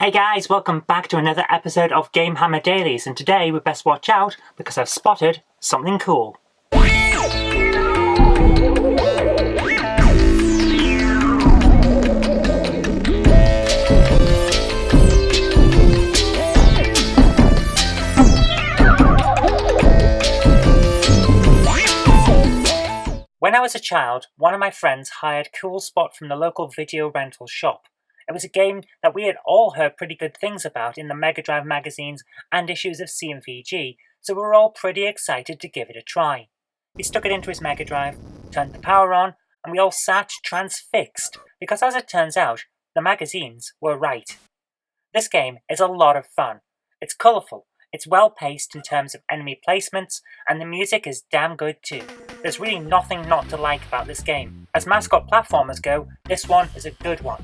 Hey guys, welcome back to another episode of GameHammer Dailies, and today we best watch out because I've spotted something cool. When I was a child, one of my friends hired Cool Spot from the local video rental shop. It was a game that we had all heard pretty good things about in the Mega Drive magazines and issues of CMVG, so we were all pretty excited to give it a try. He stuck it into his Mega Drive, turned the power on, and we all sat transfixed, because as it turns out, the magazines were right. This game is a lot of fun. It's colourful, it's well paced in terms of enemy placements, and the music is damn good too. There's really nothing not to like about this game. As mascot platformers go, this one is a good one.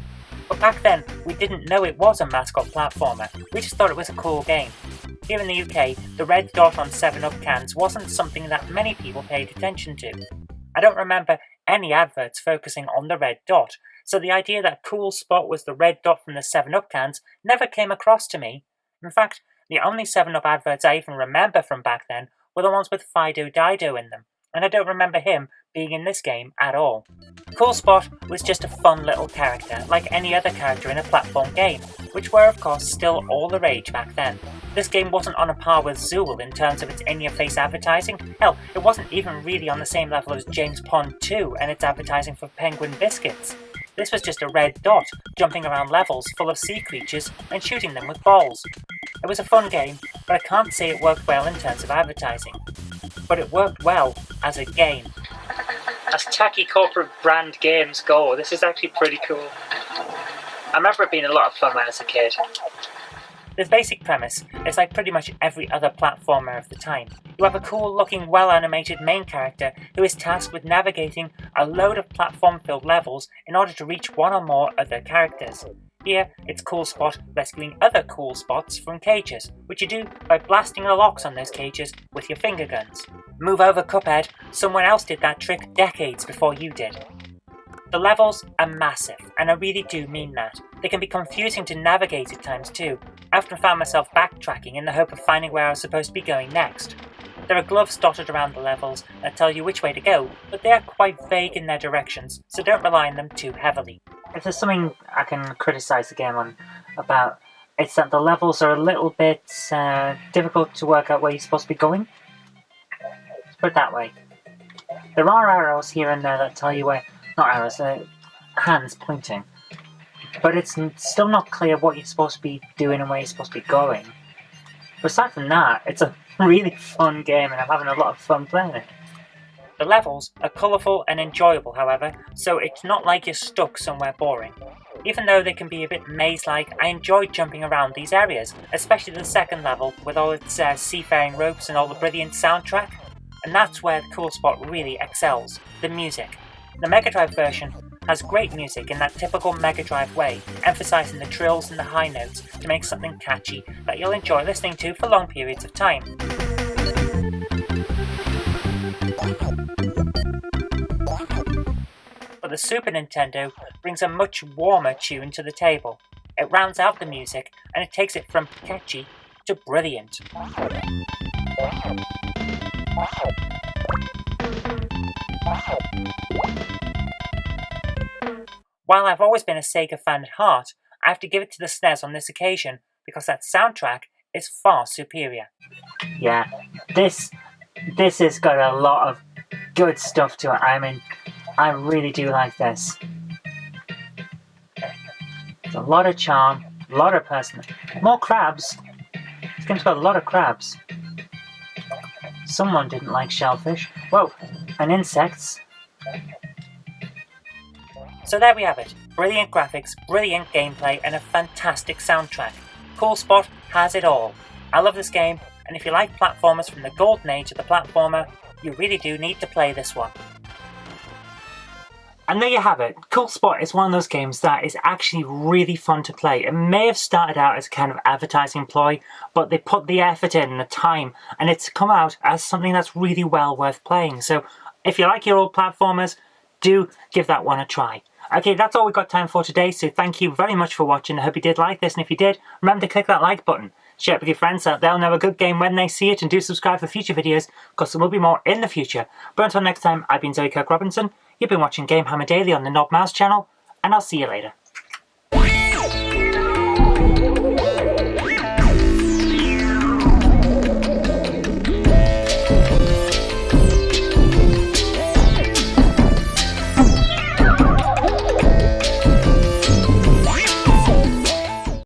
But back then, we didn't know it was a mascot platformer, we just thought it was a cool game. Here in the UK, the red dot on 7-Up cans wasn't something that many people paid attention to. I don't remember any adverts focusing on the red dot, so the idea that Cool Spot was the red dot from the 7-Up cans never came across to me. In fact, the only 7-Up adverts I even remember from back then were the ones with Fido Dido in them, and I don't remember him being in this game at all. Cool Spot was just a fun little character, like any other character in a platform game, which were of course still all the rage back then. This game wasn't on a par with Zool in terms of its in-your-face advertising. Hell, it wasn't even really on the same level as James Pond 2 and its advertising for Penguin Biscuits. This was just a red dot, jumping around levels full of sea creatures and shooting them with balls. It was a fun game, but I can't say it worked well in terms of advertising. But it worked well as a game. As tacky corporate brand games go, this is actually pretty cool. I remember it being a lot of fun when I was a kid. The basic premise is like pretty much every other platformer of the time. You have a cool looking, well animated main character who is tasked with navigating a load of platform filled levels in order to reach one or more other characters. Here, it's Cool Spot rescuing other Cool Spots from cages, which you do by blasting the locks on those cages with your finger guns. Move over, Cuphead, someone else did that trick decades before you did. The levels are massive, and I really do mean that. They can be confusing to navigate at times too. I often found myself backtracking in the hope of finding where I was supposed to be going next. There are gloves dotted around the levels that tell you which way to go, but they are quite vague in their directions, so don't rely on them too heavily. If there's something I can criticise the game on about, it's that the levels are a little bit difficult to work out where you're supposed to be going. Let's put it that way. There are arrows here and there that tell you where, not arrows, hands pointing. But it's still not clear what you're supposed to be doing and where you're supposed to be going. But aside from that, it's a really fun game and I'm having a lot of fun playing it. The levels are colourful and enjoyable, however, so it's not like you're stuck somewhere boring. Even though they can be a bit maze-like, I enjoyed jumping around these areas, especially the second level with all its seafaring ropes and all the brilliant soundtrack. And that's where the Cool Spot really excels, the music. The Mega Drive version has great music in that typical Mega Drive way, emphasising the trills and the high notes to make something catchy that you'll enjoy listening to for long periods of time. But the Super Nintendo brings a much warmer tune to the table. It rounds out the music and it takes it from catchy to brilliant. While I've always been a Sega fan at heart, I have to give it to the SNES on this occasion because that soundtrack is far superior. Yeah, this has got a lot of good stuff to it. I mean, I really do like this. There's a lot of charm, a lot of personality. More crabs. This game's got a lot of crabs. Someone didn't like shellfish. Whoa, and insects. So there we have it. Brilliant graphics, brilliant gameplay, and a fantastic soundtrack. Cool Spot has it all. I love this game, and if you like platformers from the golden age of the platformer, you really do need to play this one. And there you have it. Cool Spot is one of those games that is actually really fun to play. It may have started out as a kind of advertising ploy, but they put the effort in and the time, and it's come out as something that's really well worth playing. So if you like your old platformers, do give that one a try. Okay, that's all we've got time for today, so thank you very much for watching. I hope you did like this, and if you did, remember to click that like button. Share it with your friends so they'll know a good game when they see it, and do subscribe for future videos, because there will be more in the future. But until next time, I've been Kirk-Robinson, you've been watching GameHammer Daily on the Knob Mouse channel, and I'll see you later.